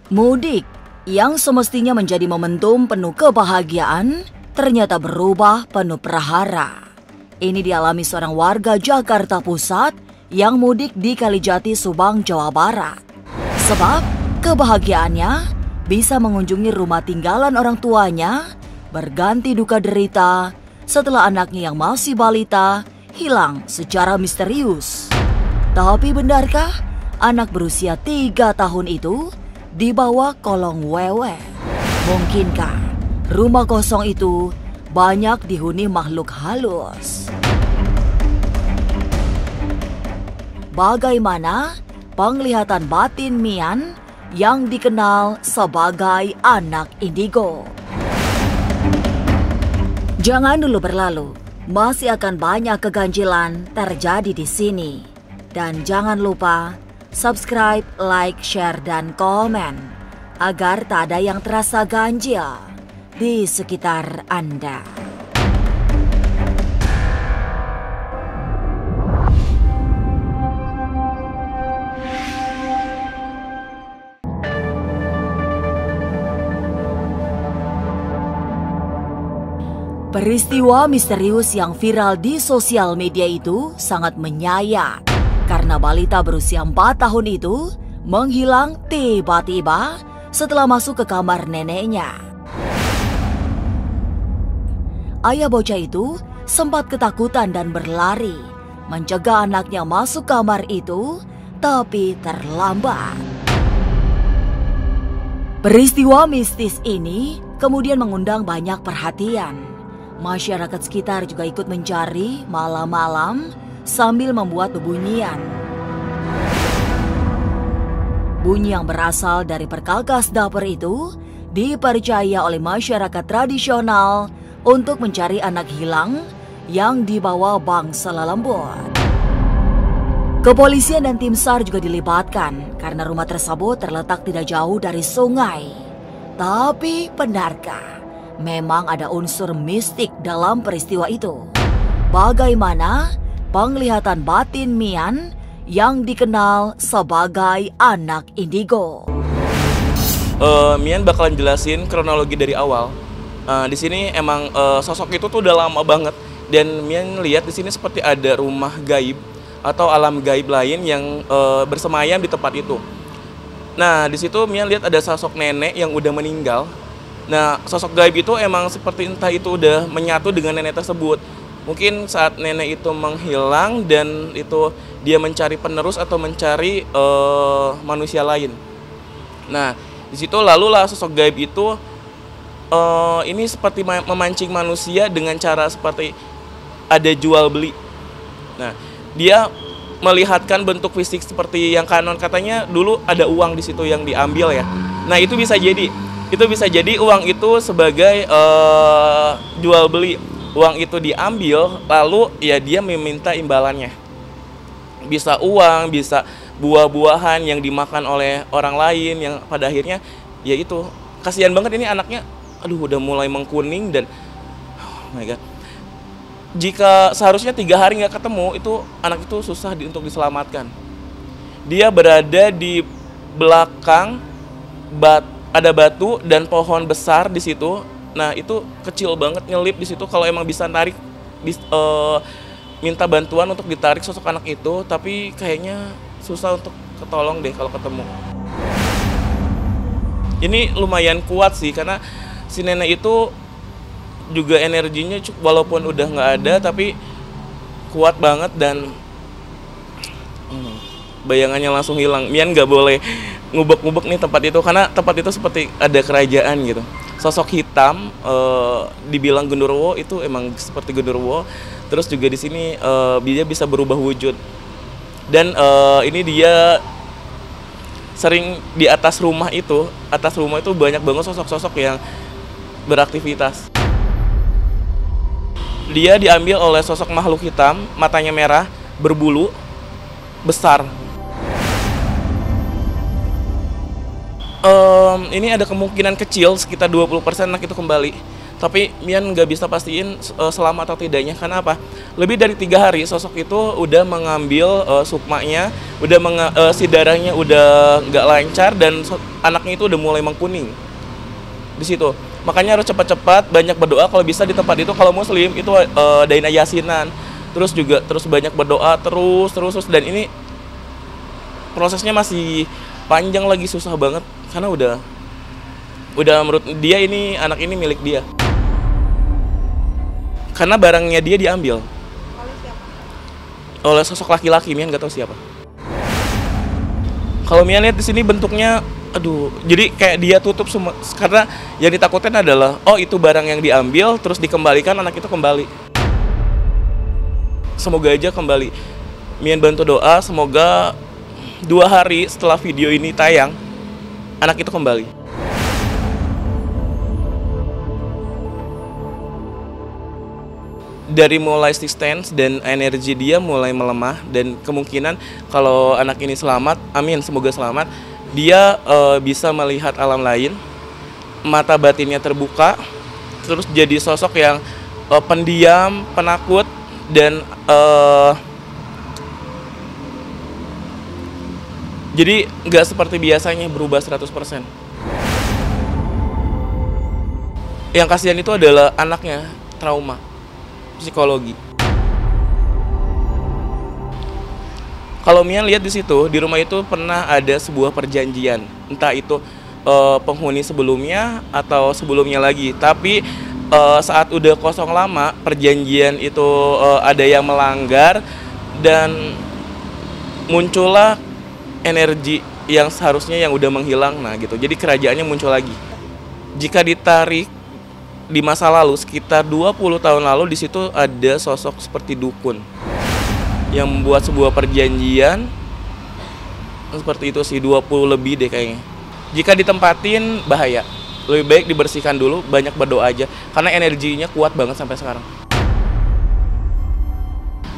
Mudik yang semestinya menjadi momentum penuh kebahagiaan ternyata berubah penuh prahara. Ini dialami seorang warga Jakarta Pusat yang mudik di Kalijati, Subang, Jawa Barat. Sebab kebahagiaannya bisa mengunjungi rumah tinggalan orang tuanya berganti duka derita setelah anaknya yang masih balita hilang secara misterius. Tapi benarkah anak berusia 3 tahun itu dibawa kolong wewe? Mungkinkah rumah kosong itu banyak dihuni makhluk halus? Bagaimana penglihatan batin Mian yang dikenal sebagai anak indigo? Jangan dulu berlalu, masih akan banyak keganjilan terjadi di sini. Dan jangan lupa subscribe, like, share, dan komen agar tak ada yang terasa ganjil di sekitar Anda. Peristiwa misterius yang viral di sosial media itu sangat menyayat karena balita berusia 4 tahun itu menghilang tiba-tiba setelah masuk ke kamar neneknya. Ayah bocah itu sempat ketakutan dan berlari, mencegah anaknya masuk kamar itu, tapi terlambat. Peristiwa mistis ini kemudian mengundang banyak perhatian. Masyarakat sekitar juga ikut mencari malam-malam sambil membuat bebunyian. Bunyi yang berasal dari perkakas dapur itu dipercaya oleh masyarakat tradisional untuk mencari anak hilang yang dibawa bangsa lelembut. Kepolisian dan tim SAR juga dilibatkan karena rumah tersebut terletak tidak jauh dari sungai. Tapi benarkah memang ada unsur mistik dalam peristiwa itu? Bagaimana penglihatan batin Mian yang dikenal sebagai anak indigo? Mian bakalan jelasin kronologi dari awal. Di sini emang sosok itu tuh udah lama banget, dan Mian lihat di sini seperti ada rumah gaib atau alam gaib lain yang bersemayam di tempat itu. Nah, di situ Mian lihat ada sosok nenek yang udah meninggal. Nah, sosok gaib itu emang seperti entah itu udah menyatu dengan nenek tersebut. Mungkin saat nenek itu menghilang dan itu dia mencari penerus atau mencari manusia lain. Nah, di situ lalulah sosok gaib itu ini seperti memancing manusia dengan cara seperti ada jual beli. Nah, dia melihatkan bentuk fisik seperti yang kanon, katanya dulu ada uang di situ yang diambil ya. Nah, itu bisa jadi uang itu sebagai jual beli. Uang itu diambil, lalu ya dia meminta imbalannya. Bisa uang, bisa buah-buahan yang dimakan oleh orang lain, yang pada akhirnya ya itu. Kasihan banget ini anaknya, aduh udah mulai mengkuning dan oh my god. Jika seharusnya 3 hari nggak ketemu, itu anak itu susah untuk diselamatkan. Dia berada di belakang ada batu dan pohon besar di situ. Nah, itu kecil banget, nyelip di situ. Kalau emang bisa tarik, minta bantuan untuk ditarik sosok anak itu, tapi kayaknya susah untuk ketolong deh kalau ketemu. Ini lumayan kuat sih, karena si nenek itu juga energinya walaupun udah nggak ada, tapi kuat banget dan bayangannya langsung hilang. Mian nggak boleh ngubek-ngubek nih tempat itu, karena tempat itu seperti ada kerajaan gitu. Sosok hitam, dibilang genderuwo, itu emang seperti genderuwo. Terus juga di sini dia bisa berubah wujud. Dan ini dia sering di atas rumah itu banyak banget sosok-sosok yang beraktivitas. Dia diambil oleh sosok makhluk hitam, matanya merah, berbulu, besar. Ini ada kemungkinan kecil sekitar 20% anak itu kembali. Tapi Mian nggak bisa pastiin selamat atau tidaknya. Karena apa? Lebih dari 3 hari sosok itu udah mengambil sukmanya si darahnya udah nggak lancar dan anaknya itu udah mulai mengkuning di situ. Makanya harus cepat-cepat banyak berdoa kalau bisa di tempat itu. Kalau muslim itu adain yasinan, terus banyak berdoa terus dan ini prosesnya masih panjang lagi, susah banget karena udah menurut dia ini anak ini milik dia. Karena barangnya dia diambil oleh sosok laki-laki, Mian nggak tahu siapa. Kalau Mian lihat di sini bentuknya, aduh, jadi kayak dia tutup semua. Karena yang ditakutin adalah, oh itu barang yang diambil terus dikembalikan, anak itu kembali. Semoga aja kembali. Mian bantu doa, semoga 2 hari setelah video ini tayang, anak itu kembali. Dari mulai stance dan energi dia mulai melemah, dan kemungkinan kalau anak ini selamat, amin, semoga selamat, dia bisa melihat alam lain, mata batinnya terbuka, terus jadi sosok yang pendiam, penakut, dan jadi nggak seperti biasanya berubah 100%. Yang kasihan itu adalah anaknya trauma psikologi. Kalau Mian lihat di situ, di rumah itu pernah ada sebuah perjanjian, entah itu penghuni sebelumnya atau sebelumnya lagi. Tapi saat udah kosong lama, perjanjian itu ada yang melanggar dan muncullah energi yang seharusnya yang udah menghilang. Nah gitu, jadi kerajaannya muncul lagi. Jika ditarik di masa lalu, sekitar 20 tahun lalu, di situ ada sosok seperti dukun yang membuat sebuah perjanjian seperti itu sih, 20 lebih deh kayaknya. Jika ditempatin bahaya, lebih baik dibersihkan dulu, banyak berdoa aja karena energinya kuat banget sampai sekarang.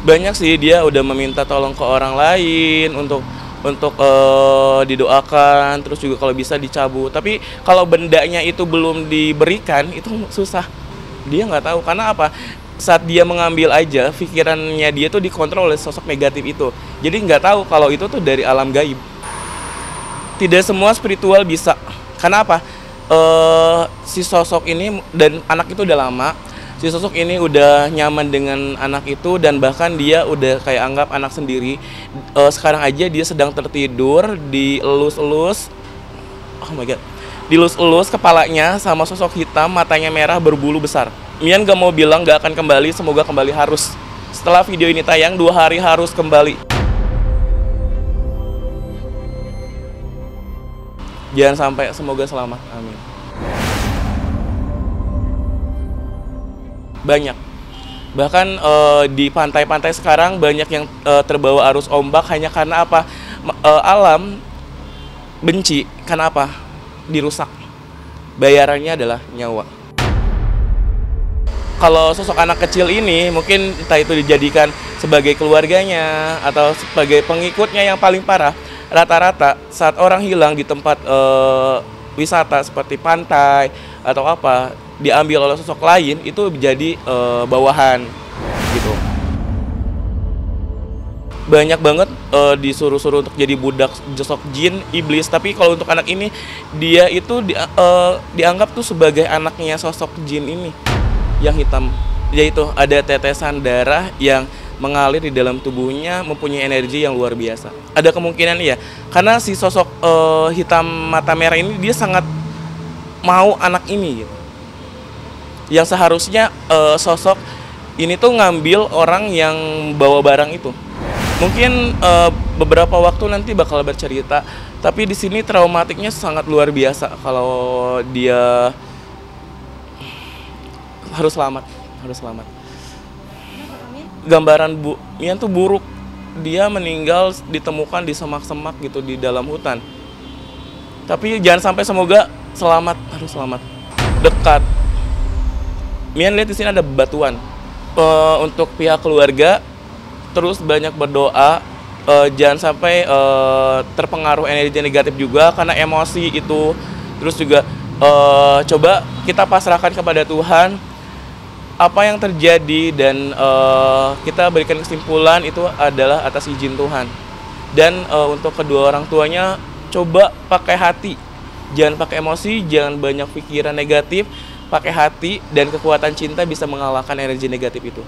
Banyak sih dia udah meminta tolong ke orang lain untuk didoakan, terus juga kalau bisa dicabut. Tapi kalau bendanya itu belum diberikan, itu susah. Dia nggak tahu karena apa? Saat dia mengambil aja, pikirannya dia tuh dikontrol oleh sosok negatif itu. Jadi nggak tahu kalau itu tuh dari alam gaib. Tidak semua spiritual bisa. Karena apa? Si sosok ini dan anak itu udah lama. Si sosok ini udah nyaman dengan anak itu dan bahkan dia udah kayak anggap anak sendiri. Sekarang aja dia sedang tertidur, dielus-elus, oh my god, dilus-elus kepalanya sama sosok hitam, matanya merah berbulu besar. Mian gak mau bilang gak akan kembali, semoga kembali harus. Setelah video ini tayang 2 hari harus kembali. Jangan sampai, semoga selamat, amin. Banyak, bahkan di pantai-pantai sekarang banyak yang terbawa arus ombak hanya karena apa? Alam benci, karena apa? Dirusak. Bayarannya adalah nyawa. Kalau sosok anak kecil ini mungkin entah itu dijadikan sebagai keluarganya atau sebagai pengikutnya yang paling parah. Rata-rata saat orang hilang di tempat wisata seperti pantai atau apa, diambil oleh sosok lain, itu menjadi bawahan gitu. Banyak banget disuruh-suruh untuk jadi budak sosok jin, iblis. Tapi kalau untuk anak ini, dia itu dianggap tuh sebagai anaknya sosok jin ini yang hitam. Yaitu ada tetesan darah yang mengalir di dalam tubuhnya, mempunyai energi yang luar biasa. Ada kemungkinan iya, karena si sosok hitam mata merah ini dia sangat mau anak ini gitu. Yang seharusnya sosok ini tuh ngambil orang yang bawa barang itu. Mungkin beberapa waktu nanti bakal bercerita, tapi di sini traumatiknya sangat luar biasa kalau dia harus selamat. Gambaran Mian tuh buruk. Dia meninggal ditemukan di semak-semak gitu di dalam hutan. Tapi jangan sampai, semoga selamat, harus selamat. Dekat. Mian lihat di sini ada batuan. Untuk pihak keluarga terus banyak berdoa, jangan sampai terpengaruh energi negatif juga karena emosi itu. Terus juga coba kita pasrahkan kepada Tuhan apa yang terjadi dan kita berikan kesimpulan itu adalah atas izin Tuhan. Dan untuk kedua orang tuanya coba pakai hati, jangan pakai emosi, jangan banyak pikiran negatif, pakai hati dan kekuatan cinta bisa mengalahkan energi negatif itu.